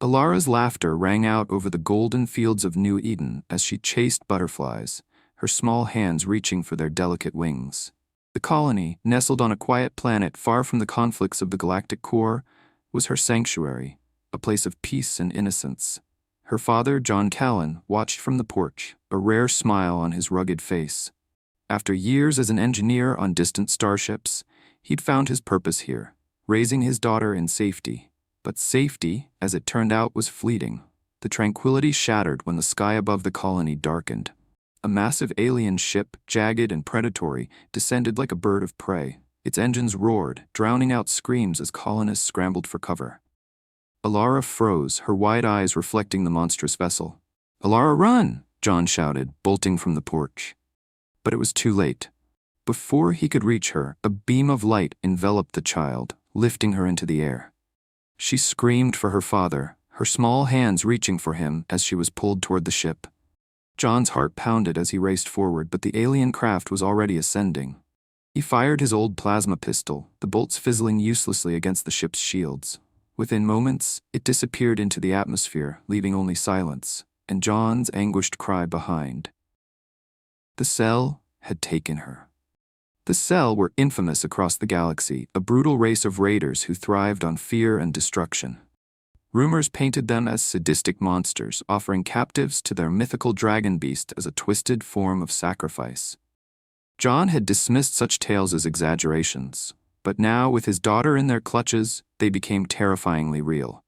Alara's laughter rang out over the golden fields of New Eden as she chased butterflies, her small hands reaching for their delicate wings. The colony, nestled on a quiet planet far from the conflicts of the galactic core, was her sanctuary, a place of peace and innocence. Her father, John Callan, watched from the porch, a rare smile on his rugged face. After years as an engineer on distant starships, he'd found his purpose here, raising his daughter in safety. But safety, as it turned out, was fleeting. The tranquility shattered when the sky above the colony darkened. A massive alien ship, jagged and predatory, descended like a bird of prey. Its engines roared, drowning out screams as colonists scrambled for cover. Alara froze, her wide eyes reflecting the monstrous vessel. "Alara, run!" John shouted, bolting from the porch. But it was too late. Before he could reach her, a beam of light enveloped the child, lifting her into the air. She screamed for her father, her small hands reaching for him as she was pulled toward the ship. John's heart pounded as he raced forward, but the alien craft was already ascending. He fired his old plasma pistol, the bolts fizzling uselessly against the ship's shields. Within moments, it disappeared into the atmosphere, leaving only silence, and John's anguished cry behind. The Cell had taken her. The Cell were infamous across the galaxy, a brutal race of raiders who thrived on fear and destruction. Rumors painted them as sadistic monsters, offering captives to their mythical dragon beast as a twisted form of sacrifice. John had dismissed such tales as exaggerations, but now, with his daughter in their clutches, they became terrifyingly real.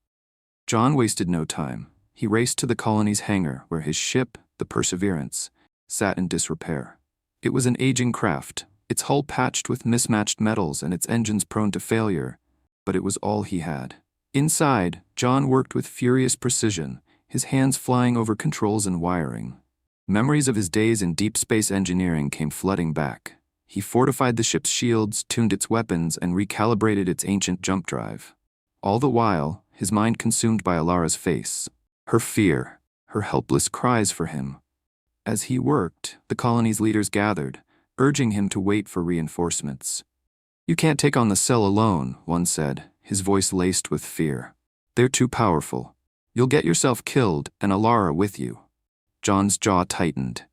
John wasted no time. He raced to the colony's hangar, where his ship, the Perseverance, sat in disrepair. It was an aging craft, its hull patched with mismatched metals and its engines prone to failure, but it was all he had. Inside, John worked with furious precision, his hands flying over controls and wiring. Memories of his days in deep space engineering came flooding back. He fortified the ship's shields, tuned its weapons, and recalibrated its ancient jump drive. All the while, his mind consumed by Alara's face, her fear, her helpless cries for him. As he worked, the colony's leaders gathered, urging him to wait for reinforcements. "You can't take on the Cell alone," one said, his voice laced with fear. "They're too powerful. You'll get yourself killed and Alara with you." John's jaw tightened.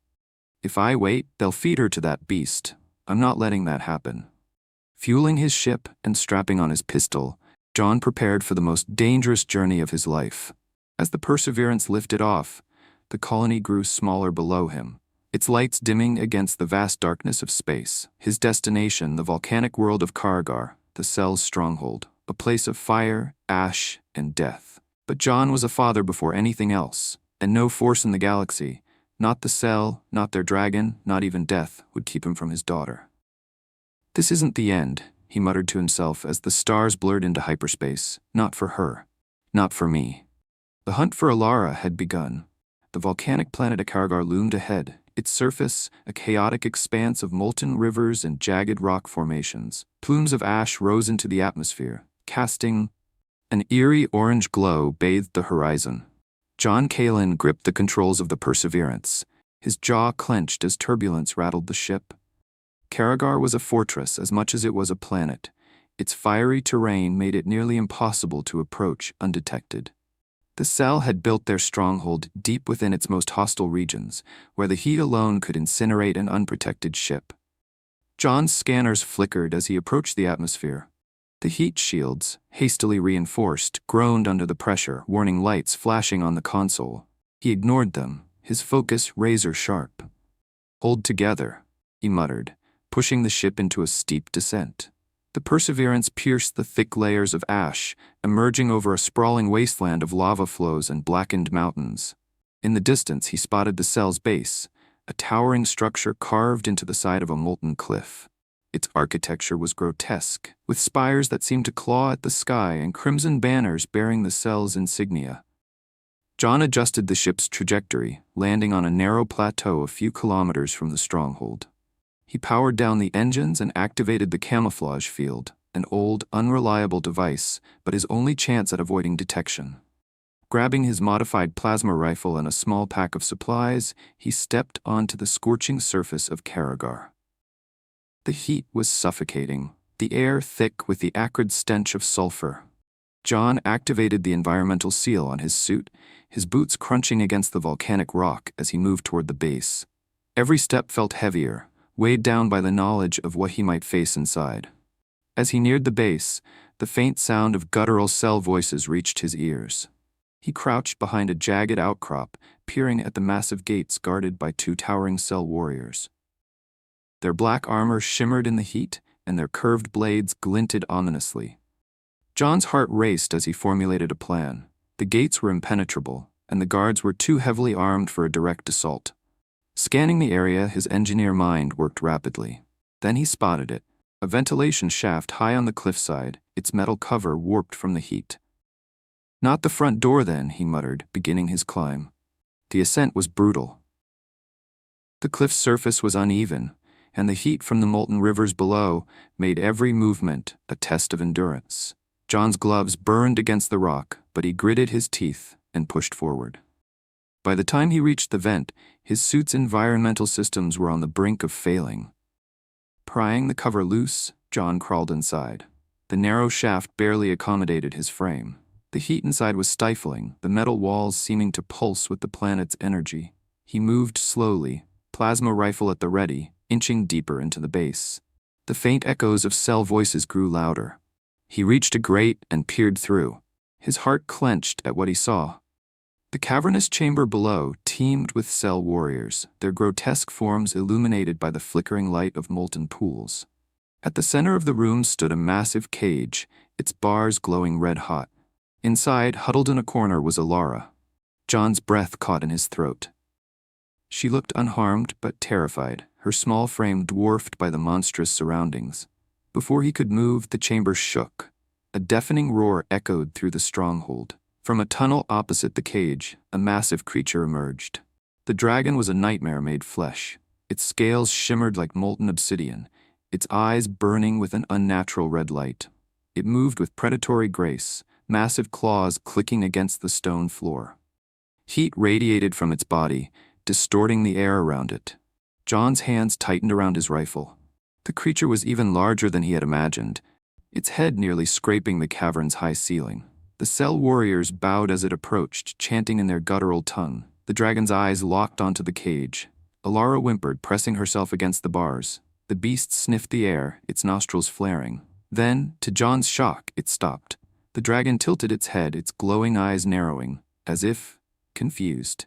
"If I wait, they'll feed her to that beast. I'm not letting that happen." Fueling his ship and strapping on his pistol, John prepared for the most dangerous journey of his life. As the Perseverance lifted off, the colony grew smaller below him, its lights dimming against the vast darkness of space. His destination, the volcanic world of Karagar, the Cell's stronghold, a place of fire, ash, and death. But John was a father before anything else, and no force in the galaxy, not the Cell, not their dragon, not even death, would keep him from his daughter. "This isn't the end," he muttered to himself as the stars blurred into hyperspace. "Not for her. Not for me." The hunt for Alara had begun. The volcanic planet Karagar loomed ahead, its surface a chaotic expanse of molten rivers and jagged rock formations. Plumes of ash rose into the atmosphere, casting an eerie orange glow bathed the horizon. John Callan gripped the controls of the Perseverance, his jaw clenched as turbulence rattled the ship. Karagar was a fortress as much as it was a planet. Its fiery terrain made it nearly impossible to approach undetected. The Cell had built their stronghold deep within its most hostile regions, where the heat alone could incinerate an unprotected ship. John's scanners flickered as he approached the atmosphere. The heat shields, hastily reinforced, groaned under the pressure, warning lights flashing on the console. He ignored them, his focus razor-sharp. "Hold together," he muttered, pushing the ship into a steep descent. The Perseverance pierced the thick layers of ash, emerging over a sprawling wasteland of lava flows and blackened mountains. In the distance, he spotted the Cell's base, a towering structure carved into the side of a molten cliff. Its architecture was grotesque, with spires that seemed to claw at the sky and crimson banners bearing the Cell's insignia. John adjusted the ship's trajectory, landing on a narrow plateau a few kilometers from the stronghold. He powered down the engines and activated the camouflage field, an old, unreliable device, but his only chance at avoiding detection. Grabbing his modified plasma rifle and a small pack of supplies, he stepped onto the scorching surface of Karagar. The heat was suffocating, the air thick with the acrid stench of sulfur. John activated the environmental seal on his suit, his boots crunching against the volcanic rock as he moved toward the base. Every step felt heavier, weighed down by the knowledge of what he might face inside. As he neared the base, the faint sound of guttural cell voices reached his ears. He crouched behind a jagged outcrop, peering at the massive gates guarded by 2 towering cell warriors. Their black armor shimmered in the heat, and their curved blades glinted ominously. John's heart raced as he formulated a plan. The gates were impenetrable, and the guards were too heavily armed for a direct assault. Scanning the area, his engineer mind worked rapidly. Then he spotted it, a ventilation shaft high on the cliffside, its metal cover warped from the heat. Not the front door then, he muttered, beginning his climb. The ascent was brutal. The cliff's surface was uneven, and the heat from the molten rivers below made every movement a test of endurance. John's gloves burned against the rock, but he gritted his teeth and pushed forward. By the time he reached the vent, his suit's environmental systems were on the brink of failing. Prying the cover loose, John crawled inside. The narrow shaft barely accommodated his frame. The heat inside was stifling, the metal walls seeming to pulse with the planet's energy. He moved slowly, plasma rifle at the ready, inching deeper into the base. The faint echoes of cell voices grew louder. He reached a grate and peered through. His heart clenched at what he saw. The cavernous chamber below teemed with cell warriors, their grotesque forms illuminated by the flickering light of molten pools. At the center of the room stood a massive cage, its bars glowing red-hot. Inside, huddled in a corner, was Alara. John's breath caught in his throat. She looked unharmed but terrified, her small frame dwarfed by the monstrous surroundings. Before he could move, the chamber shook. A deafening roar echoed through the stronghold. From a tunnel opposite the cage, a massive creature emerged. The dragon was a nightmare made flesh. Its scales shimmered like molten obsidian, its eyes burning with an unnatural red light. It moved with predatory grace, massive claws clicking against the stone floor. Heat radiated from its body, distorting the air around it. John's hands tightened around his rifle. The creature was even larger than he had imagined, its head nearly scraping the cavern's high ceiling. The cell warriors bowed as it approached, chanting in their guttural tongue. The dragon's eyes locked onto the cage. Alara whimpered, pressing herself against the bars. The beast sniffed the air, its nostrils flaring. Then, to John's shock, it stopped. The dragon tilted its head, its glowing eyes narrowing, as if confused.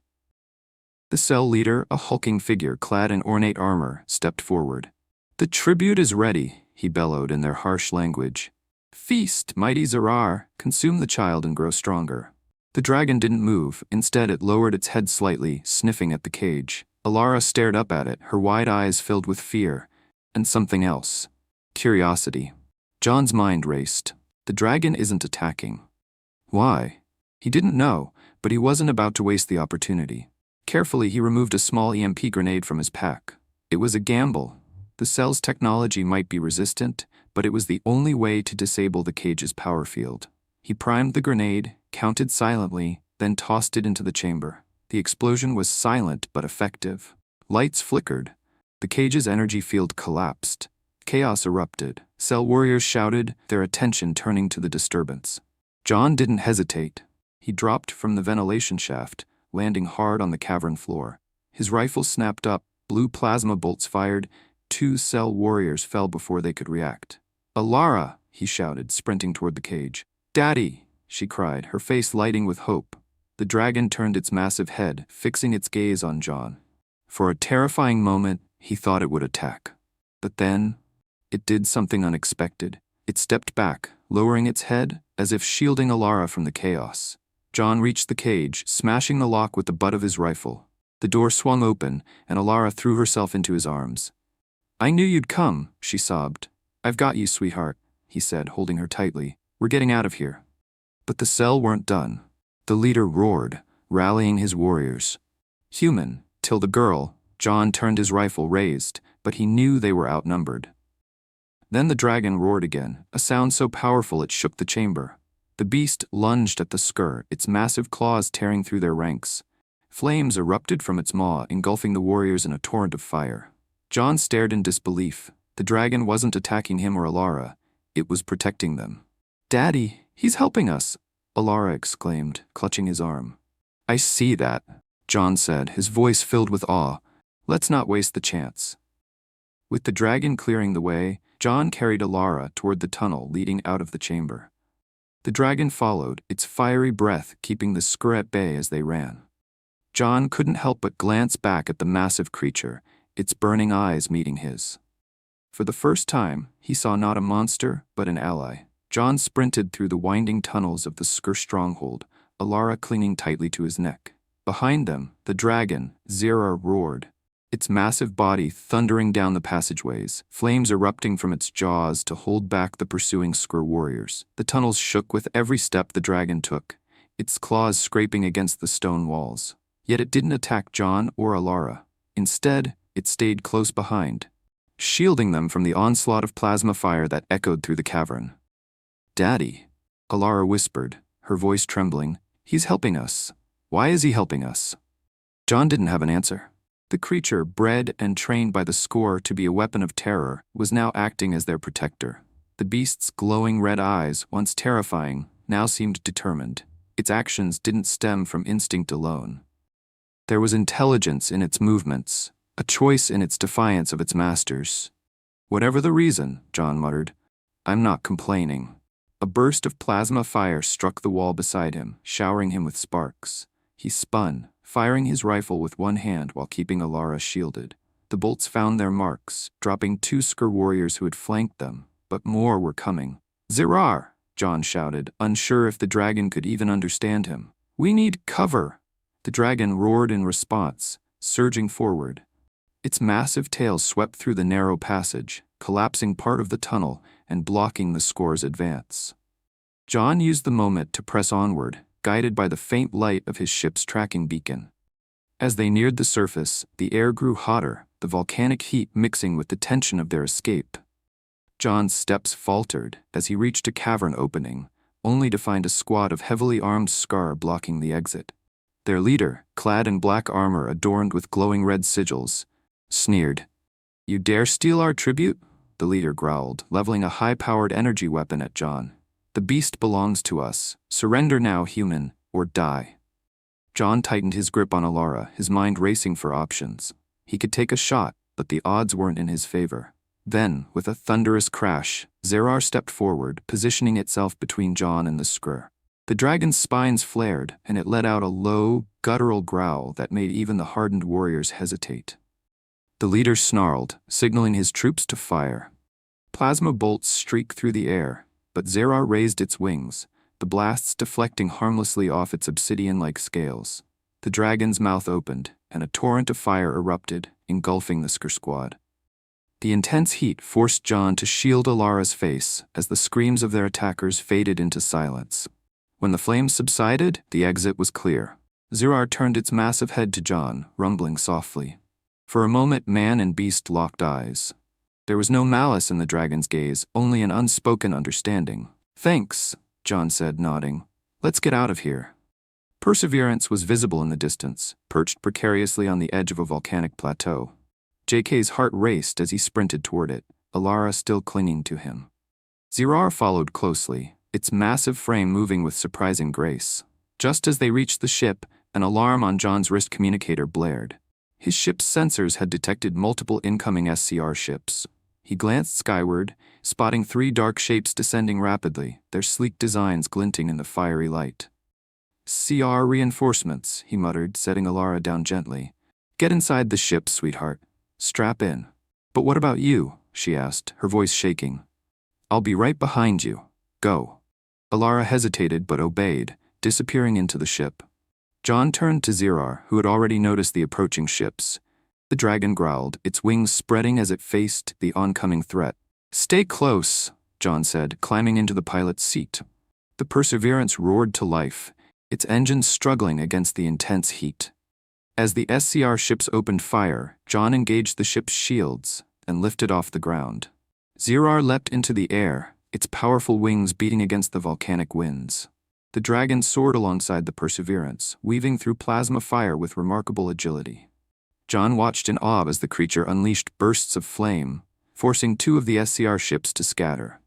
The cell leader, a hulking figure clad in ornate armor, stepped forward. "The tribute is ready," he bellowed in their harsh language. "Feast, mighty Zarar, consume the child and grow stronger." The dragon didn't move, instead it lowered its head slightly, sniffing at the cage. Alara stared up at it, her wide eyes filled with fear, and something else. Curiosity. John's mind raced. The dragon isn't attacking. Why? He didn't know, but he wasn't about to waste the opportunity. Carefully, he removed a small EMP grenade from his pack. It was a gamble. The cell's technology might be resistant, but it was the only way to disable the cage's power field. He primed the grenade, counted silently, then tossed it into the chamber. The explosion was silent but effective. Lights flickered. The cage's energy field collapsed. Chaos erupted. Cell warriors shouted, their attention turning to the disturbance. John didn't hesitate. He dropped from the ventilation shaft, landing hard on the cavern floor. His rifle snapped up, blue plasma bolts fired. 2 cell warriors fell before they could react. "Alara!" he shouted, sprinting toward the cage. "Daddy!" she cried, her face lighting with hope. The dragon turned its massive head, fixing its gaze on John. For a terrifying moment, he thought it would attack. But then, it did something unexpected. It stepped back, lowering its head, as if shielding Alara from the chaos. John reached the cage, smashing the lock with the butt of his rifle. The door swung open, and Alara threw herself into his arms. "I knew you'd come," she sobbed. "I've got you, sweetheart," he said, holding her tightly. "We're getting out of here." But the cell weren't done. The leader roared, rallying his warriors. Human, till the girl. John turned his rifle raised, but he knew they were outnumbered. Then the dragon roared again, a sound so powerful it shook the chamber. The beast lunged at the Skur, its massive claws tearing through their ranks. Flames erupted from its maw, engulfing the warriors in a torrent of fire. John stared in disbelief. The dragon wasn't attacking him or Alara. It was protecting them. "Daddy," He's helping us, Alara exclaimed, clutching his arm. I see that, John said, his voice filled with awe. Let's not waste the chance. With the dragon clearing the way, John carried Alara toward the tunnel leading out of the chamber. The dragon followed, its fiery breath keeping the Skrr at bay as they ran. John couldn't help but glance back at the massive creature, its burning eyes meeting his. For the first time, he saw not a monster, but an ally. John sprinted through the winding tunnels of the Skrr stronghold, Alara clinging tightly to his neck. Behind them, the dragon, Zira, roared, its massive body thundering down the passageways, flames erupting from its jaws to hold back the pursuing Skrr warriors. The tunnels shook with every step the dragon took, its claws scraping against the stone walls. Yet it didn't attack John or Alara. Instead, it stayed close behind, shielding them from the onslaught of plasma fire that echoed through the cavern. Daddy, Alara whispered, her voice trembling. He's helping us. Why is he helping us? John didn't have an answer. The creature, bred and trained by the Skrr to be a weapon of terror, was now acting as their protector. The beast's glowing red eyes, once terrifying, now seemed determined. Its actions didn't stem from instinct alone. There was intelligence in its movements, a choice in its defiance of its masters. Whatever the reason, John muttered, I'm not complaining. A burst of plasma fire struck the wall beside him, showering him with sparks. He spun, firing his rifle with one hand while keeping Alara shielded. The bolts found their marks, dropping 2 Skrr warriors who had flanked them, but more were coming. Zirar, John shouted, unsure if the dragon could even understand him. We need cover. The dragon roared in response, surging forward. Its massive tail swept through the narrow passage, collapsing part of the tunnel and blocking the Skrr's advance. John used the moment to press onward, guided by the faint light of his ship's tracking beacon. As they neared the surface, the air grew hotter, the volcanic heat mixing with the tension of their escape. John's steps faltered as he reached a cavern opening, only to find a squad of heavily armed Skrr blocking the exit. Their leader, clad in black armor adorned with glowing red sigils, sneered. You dare steal our tribute? The leader growled, leveling a high-powered energy weapon at John. The beast belongs to us. Surrender now, human, or die. John tightened his grip on Alara, his mind racing for options. He could take a shot, but the odds weren't in his favor. Then, with a thunderous crash, Zirar stepped forward, positioning itself between John and the Skrr. The dragon's spines flared, and it let out a low, guttural growl that made even the hardened warriors hesitate. The leader snarled, signaling his troops to fire. Plasma bolts streaked through the air, but Zirar raised its wings, the blasts deflecting harmlessly off its obsidian-like scales. The dragon's mouth opened, and a torrent of fire erupted, engulfing the Skrr squad. The intense heat forced John to shield Alara's face as the screams of their attackers faded into silence. When the flames subsided, the exit was clear. Zirar turned its massive head to John, rumbling softly. For a moment, man and beast locked eyes. There was no malice in the dragon's gaze, only an unspoken understanding. Thanks, John said, nodding. Let's get out of here. Perseverance was visible in the distance, perched precariously on the edge of a volcanic plateau. JK's heart raced as he sprinted toward it, Alara still clinging to him. Zirar followed closely, its massive frame moving with surprising grace. Just as they reached the ship, an alarm on John's wrist communicator blared. His ship's sensors had detected multiple incoming SCR ships. He glanced skyward, spotting 3 dark shapes descending rapidly, their sleek designs glinting in the fiery light. CR reinforcements, he muttered, setting Alara down gently. Get inside the ship, sweetheart. Strap in. But what about you? She asked, her voice shaking. I'll be right behind you. Go. Alara hesitated but obeyed, disappearing into the ship. John turned to Zirar, who had already noticed the approaching ships. The dragon growled, its wings spreading as it faced the oncoming threat. Stay close, John said, climbing into the pilot's seat. The Perseverance roared to life, its engines struggling against the intense heat. As the SCR ships opened fire, John engaged the ship's shields and lifted off the ground. Zirar leapt into the air, its powerful wings beating against the volcanic winds. The dragon soared alongside the Perseverance, weaving through plasma fire with remarkable agility. John watched in awe as the creature unleashed bursts of flame, forcing 2 of the SCR ships to scatter.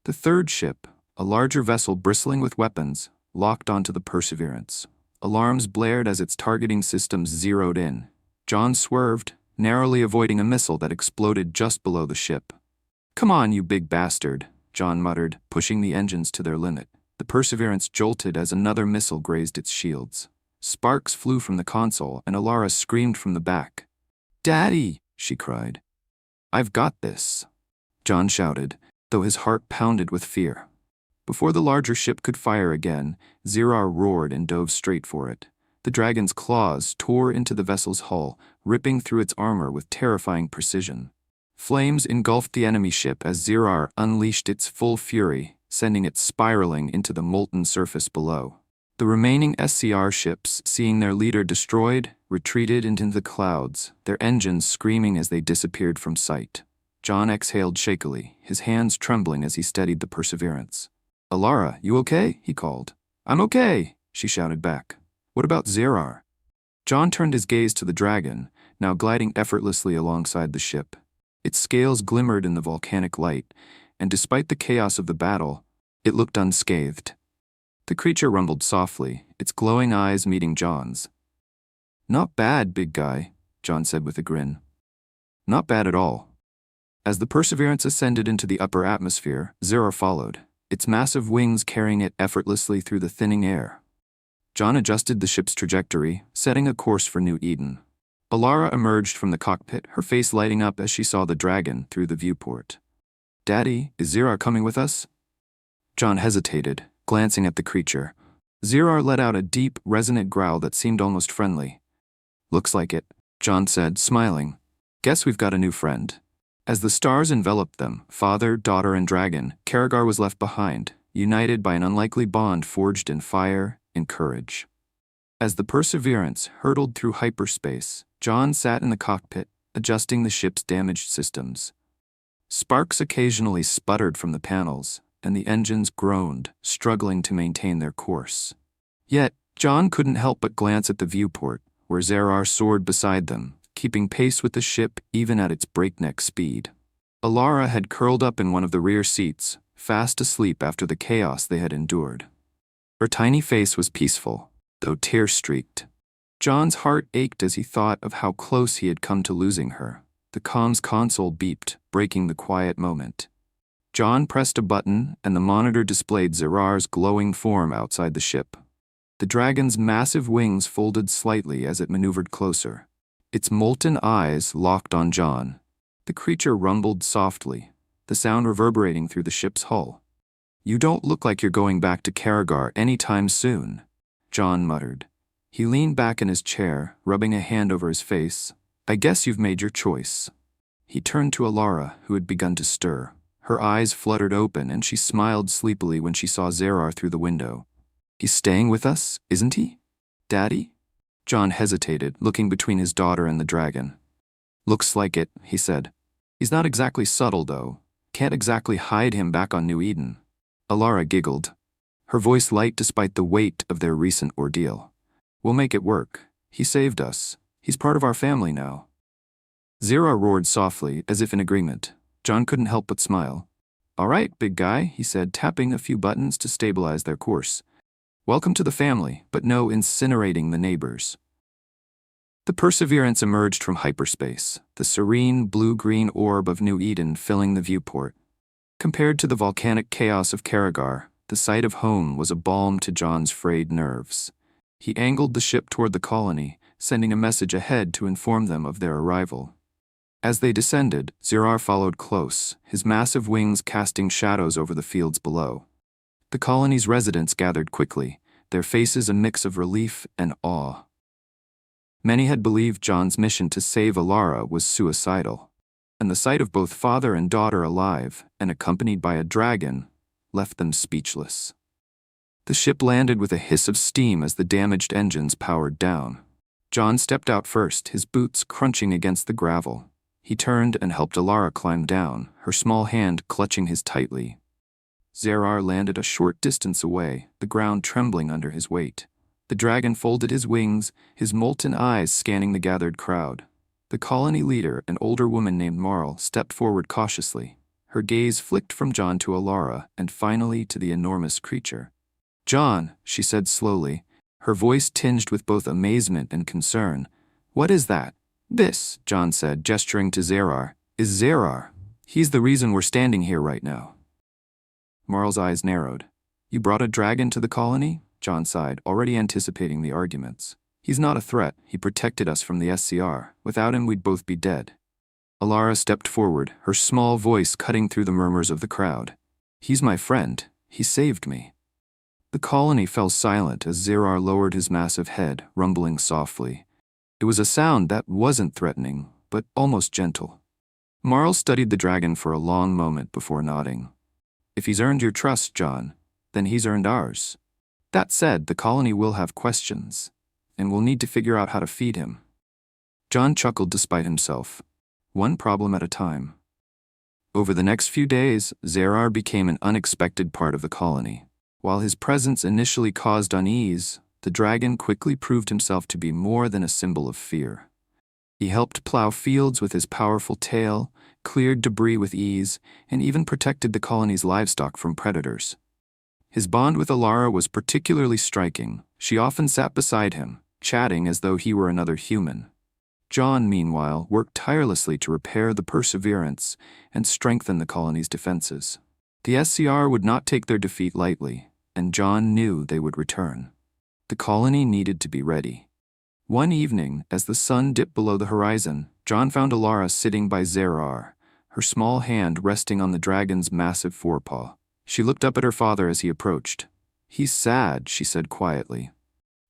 The third ship, A larger vessel bristling with weapons locked onto the Perseverance. Alarms blared as its targeting systems zeroed in. John swerved, narrowly avoiding a missile that exploded just below the ship. "Come on, you big bastard," John muttered, pushing the engines to their limit. The Perseverance jolted as another missile grazed its shields. Sparks flew from the console, and Alara screamed from the back. "Daddy!" she cried. "I've got this," John shouted, though his heart pounded with fear. Before the larger ship could fire again, Zirar roared and dove straight for it. The dragon's claws tore into the vessel's hull, ripping through its armor with terrifying precision. Flames engulfed the enemy ship as Zirar unleashed its full fury, sending it spiraling into the molten surface below. The remaining SCR ships, seeing their leader destroyed, retreated into the clouds, their engines screaming as they disappeared from sight. John exhaled shakily, his hands trembling as he steadied the Perseverance. "Alara, you okay?" he called. "I'm okay," she shouted back. "What about Zirar?" John turned his gaze to the dragon, now gliding effortlessly alongside the ship. Its scales glimmered in the volcanic light, and despite the chaos of the battle, it looked unscathed. The creature rumbled softly, its glowing eyes meeting John's. "Not bad, big guy," John said with a grin. "Not bad at all." As the Perseverance ascended into the upper atmosphere, Zirar followed, its massive wings carrying it effortlessly through the thinning air. John adjusted the ship's trajectory, setting a course for New Eden. Alara emerged from the cockpit, her face lighting up as she saw the dragon through the viewport. "Daddy, is Zirar coming with us?" John hesitated, glancing at the creature. Zirar let out a deep, resonant growl that seemed almost friendly. "Looks like it," John said, smiling. "Guess we've got a new friend." As the stars enveloped them, father, daughter, and dragon, Karagar was left behind, united by an unlikely bond forged in fire and courage. As the Perseverance hurtled through hyperspace, John sat in the cockpit, adjusting the ship's damaged systems. Sparks occasionally sputtered from the panels, and the engines groaned, struggling to maintain their course. Yet, John couldn't help but glance at the viewport, where Zirar soared beside them, keeping pace with the ship even at its breakneck speed. Alara had curled up in one of the rear seats, fast asleep after the chaos they had endured. Her tiny face was peaceful, though tear-streaked. John's heart ached as he thought of how close he had come to losing her. The comms console beeped, breaking the quiet moment. John pressed a button, and the monitor displayed Zirar's glowing form outside the ship. The dragon's massive wings folded slightly as it maneuvered closer. Its molten eyes locked on John. The creature rumbled softly, the sound reverberating through the ship's hull. "You don't look like you're going back to Karagar anytime soon," John muttered. He leaned back in his chair, rubbing a hand over his face. "I guess you've made your choice." He turned to Alara, who had begun to stir. Her eyes fluttered open, and she smiled sleepily when she saw Zirar through the window. "He's staying with us, isn't he? Daddy?" John hesitated, looking between his daughter and the dragon. "Looks like it," he said. "He's not exactly subtle, though. Can't exactly hide him back on New Eden." Alara giggled, her voice light despite the weight of their recent ordeal. "We'll make it work. He saved us. He's part of our family now." Zirar roared softly, as if in agreement. John couldn't help but smile. "All right, big guy," he said, tapping a few buttons to stabilize their course. "Welcome to the family, but no incinerating the neighbors." The Perseverance emerged from hyperspace, the serene blue-green orb of New Eden filling the viewport. Compared to the volcanic chaos of Karagar, the sight of home was a balm to John's frayed nerves. He angled the ship toward the colony, sending a message ahead to inform them of their arrival. As they descended, Zirar followed close, his massive wings casting shadows over the fields below. The colony's residents gathered quickly, their faces a mix of relief and awe. Many had believed John's mission to save Alara was suicidal, and the sight of both father and daughter alive, and accompanied by a dragon, left them speechless. The ship landed with a hiss of steam as the damaged engines powered down. John stepped out first, his boots crunching against the gravel. He turned and helped Alara climb down, her small hand clutching his tightly. Zirar landed a short distance away, the ground trembling under his weight. The dragon folded his wings, his molten eyes scanning the gathered crowd. The colony leader, an older woman named Marl, stepped forward cautiously, Her gaze flicked from John to Alara and finally to the enormous creature. "John," she said slowly, her voice tinged with both amazement and concern. "What is that?" "This," John said, gesturing to Zerar, "is Zerar. He's the reason we're standing here right now." Marl's eyes narrowed. "You brought a dragon to the colony?" John sighed, already anticipating the arguments. "He's not a threat. He protected us from the SCR. Without him, we'd both be dead." Alara stepped forward, her small voice cutting through the murmurs of the crowd. "He's my friend. He saved me." The colony fell silent as Zerar lowered his massive head, rumbling softly. It was a sound that wasn't threatening, but almost gentle. Marl studied the dragon for a long moment before nodding. "If he's earned your trust, John, then he's earned ours. That said, the colony will have questions, and we'll need to figure out how to feed him." John chuckled despite himself. One problem at a time. Over the next few days, Zerar became an unexpected part of the colony. While his presence initially caused unease, the dragon quickly proved himself to be more than a symbol of fear. He helped plow fields with his powerful tail, cleared debris with ease, and even protected the colony's livestock from predators. His bond with Alara was particularly striking. She often sat beside him, chatting as though he were another human. John, meanwhile, worked tirelessly to repair the Perseverance and strengthen the colony's defenses. The SCR would not take their defeat lightly, and John knew they would return. The colony needed to be ready. One evening, as the sun dipped below the horizon, John found Alara sitting by Zerar, her small hand resting on the dragon's massive forepaw. She looked up at her father as he approached. "He's sad," she said quietly.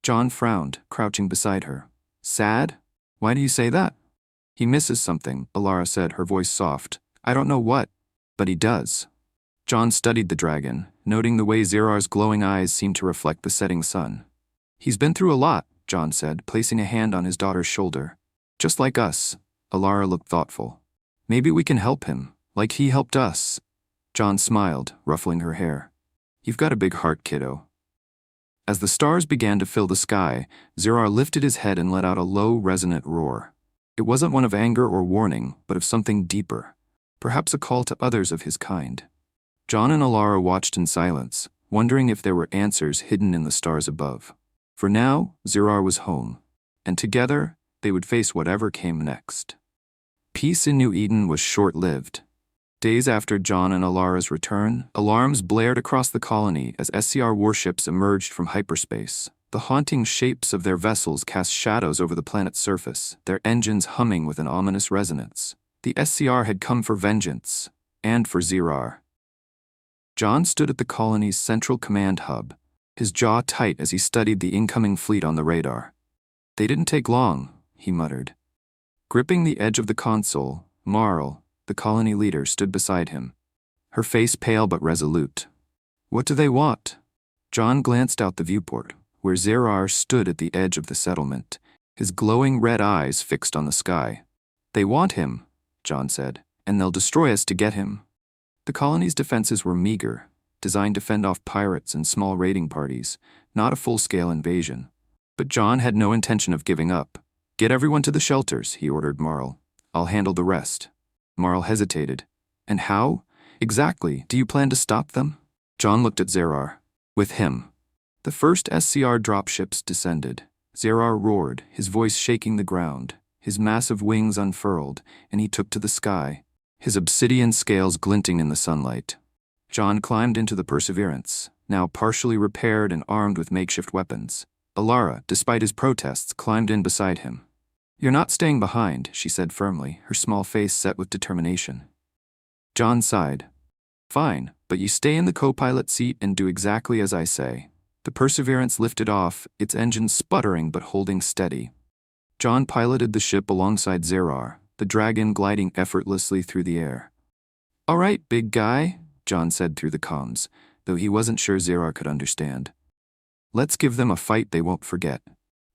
John frowned, crouching beside her. "Sad? Why do you say that?" "He misses something," Alara said, her voice soft. "I don't know what, but he does." John studied the dragon, noting the way Zerar's glowing eyes seemed to reflect the setting sun. "He's been through a lot," John said, placing a hand on his daughter's shoulder. "Just like us." Alara looked thoughtful. "Maybe we can help him, like he helped us." John smiled, ruffling her hair. "You've got a big heart, kiddo." As the stars began to fill the sky, Zerar lifted his head and let out a low, resonant roar. It wasn't one of anger or warning, but of something deeper, perhaps a call to others of his kind. John and Alara watched in silence, wondering if there were answers hidden in the stars above. For now, Zerar was home, and together, they would face whatever came next. Peace in New Eden was short-lived. Days after John and Alara's return, alarms blared across the colony as SCR warships emerged from hyperspace. The haunting shapes of their vessels cast shadows over the planet's surface, their engines humming with an ominous resonance. The SCR had come for vengeance, and for Zerar. John stood at the colony's central command hub, his jaw tight as he studied the incoming fleet on the radar. "They didn't take long," he muttered. Gripping the edge of the console, Marl, the colony leader, stood beside him, her face pale but resolute. "What do they want?" John glanced out the viewport, where Zerar stood at the edge of the settlement, his glowing red eyes fixed on the sky. "They want him," John said, "and they'll destroy us to get him." The colony's defenses were meager, designed to fend off pirates and small raiding parties, not a full-scale invasion. But John had no intention of giving up. "Get everyone to the shelters," he ordered Marl. "I'll handle the rest." Marl hesitated. "And how, exactly, do you plan to stop them?" John looked at Zerar. "With him." The first SCR dropships descended. Zerar roared, his voice shaking the ground, his massive wings unfurled, and he took to the sky, his obsidian scales glinting in the sunlight. John climbed into the Perseverance, now partially repaired and armed with makeshift weapons. Alara, despite his protests, climbed in beside him. "You're not staying behind," she said firmly, her small face set with determination. John sighed. "Fine, but you stay in the co-pilot seat and do exactly as I say." The Perseverance lifted off, its engine sputtering but holding steady. John piloted the ship alongside Zerar, the dragon gliding effortlessly through the air. "All right, big guy," John said through the comms, though he wasn't sure Zerar could understand. "Let's give them a fight they won't forget."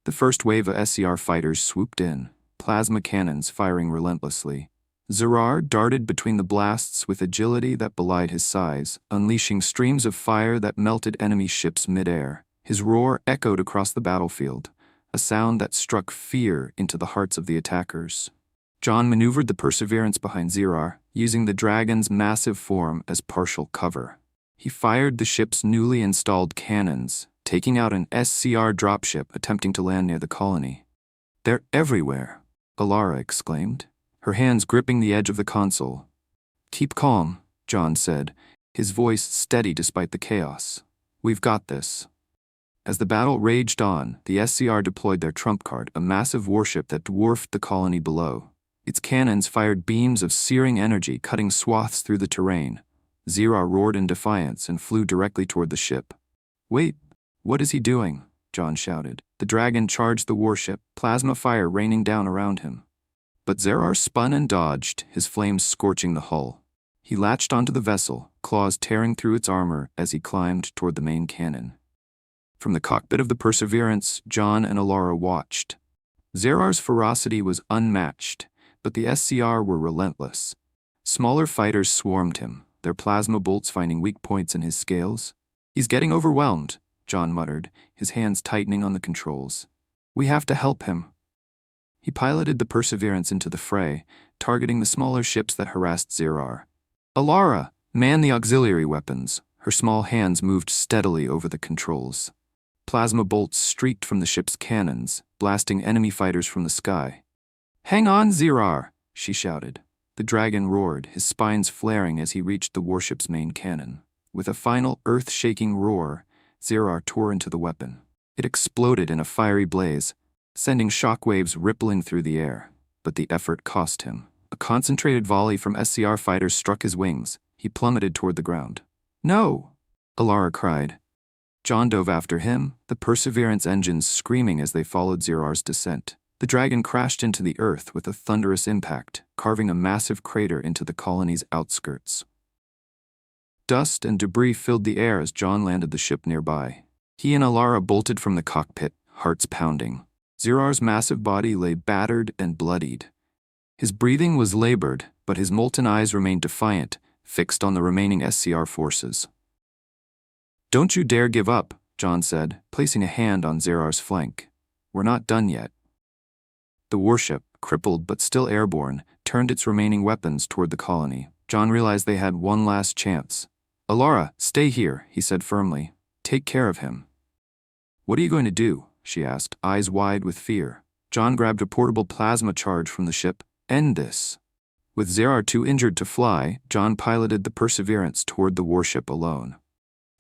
The first wave of SCR fighters swooped in, plasma cannons firing relentlessly. Zerar darted between the blasts with agility that belied his size, unleashing streams of fire that melted enemy ships mid-air. His roar echoed across the battlefield, a sound that struck fear into the hearts of the attackers. John maneuvered the Perseverance behind Zerar, using the dragon's massive form as partial cover. He fired the ship's newly installed cannons, taking out an SCR dropship attempting to land near the colony. "They're everywhere," Alara exclaimed, her hands gripping the edge of the console. "Keep calm," John said, his voice steady despite the chaos. "We've got this." As the battle raged on, the SCR deployed their trump card, a massive warship that dwarfed the colony below. Its cannons fired beams of searing energy, cutting swaths through the terrain. Zerar roared in defiance and flew directly toward the ship. "Wait, what is he doing?" John shouted. The dragon charged the warship, plasma fire raining down around him. But Zerar spun and dodged, his flames scorching the hull. He latched onto the vessel, claws tearing through its armor as he climbed toward the main cannon. From the cockpit of the Perseverance, John and Alara watched. Zerar's ferocity was unmatched, but the SCR were relentless. Smaller fighters swarmed him, their plasma bolts finding weak points in his scales. "He's getting overwhelmed," John muttered, his hands tightening on the controls. "We have to help him." He piloted the Perseverance into the fray, targeting the smaller ships that harassed Zerar. "Alara, man the auxiliary weapons." Her small hands moved steadily over the controls. Plasma bolts streaked from the ship's cannons, blasting enemy fighters from the sky. "Hang on, Zerar," she shouted. The dragon roared, his spines flaring as he reached the warship's main cannon. With a final earth-shaking roar, Zerar tore into the weapon. It exploded in a fiery blaze, sending shockwaves rippling through the air. But the effort cost him. A concentrated volley from SCR fighters struck his wings. He plummeted toward the ground. "No!" Alara cried. John dove after him, the Perseverance engines screaming as they followed Zerar's descent. The dragon crashed into the earth with a thunderous impact, carving a massive crater into the colony's outskirts. Dust and debris filled the air as John landed the ship nearby. He and Alara bolted from the cockpit, hearts pounding. Zerar's massive body lay battered and bloodied. His breathing was labored, but his molten eyes remained defiant, fixed on the remaining SCR forces. "Don't you dare give up," John said, placing a hand on Zerar's flank. "We're not done yet." The warship, crippled but still airborne, turned its remaining weapons toward the colony. John realized they had one last chance. "Alara, stay here," he said firmly. "Take care of him." "What are you going to do?" she asked, eyes wide with fear. John grabbed a portable plasma charge from the ship. "End this." With Zerar too injured to fly, John piloted the Perseverance toward the warship alone.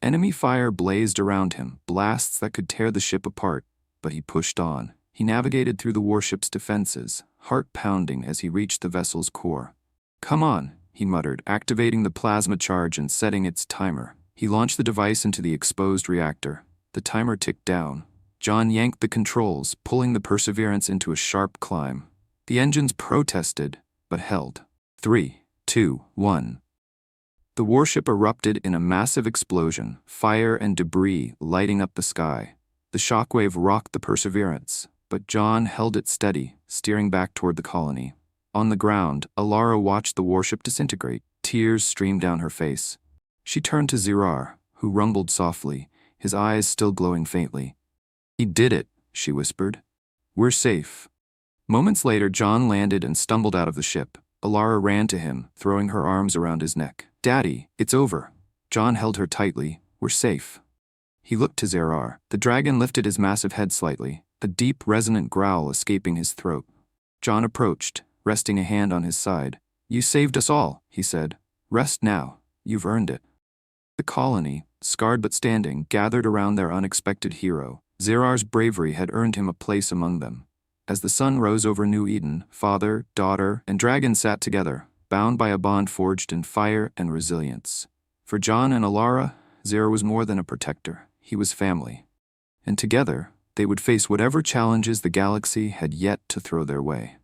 Enemy fire blazed around him, blasts that could tear the ship apart, but he pushed on. He navigated through the warship's defenses, heart pounding as he reached the vessel's core. "Come on," he muttered, activating the plasma charge and setting its timer. He launched the device into the exposed reactor. The timer ticked down. John yanked the controls, pulling the Perseverance into a sharp climb. The engines protested, but held. 3, 2, 1. The warship erupted in a massive explosion, fire and debris lighting up the sky. The shockwave rocked the Perseverance, but John held it steady, steering back toward the colony. On the ground, Alara watched the warship disintegrate. Tears streamed down her face. She turned to Zerar, who rumbled softly, his eyes still glowing faintly. "He did it," she whispered. "We're safe." Moments later, John landed and stumbled out of the ship. Alara ran to him, throwing her arms around his neck. "Daddy, it's over." John held her tightly. "We're safe." He looked to Zerar. The dragon lifted his massive head slightly, a deep, resonant growl escaping his throat. John approached, resting a hand on his side. "You saved us all," he said. "Rest now. You've earned it." The colony, scarred but standing, gathered around their unexpected hero. Zerar's bravery had earned him a place among them. As the sun rose over New Eden, father, daughter, and dragon sat together, bound by a bond forged in fire and resilience. For John and Alara, Zerar was more than a protector. He was family. And together, they would face whatever challenges the galaxy had yet to throw their way.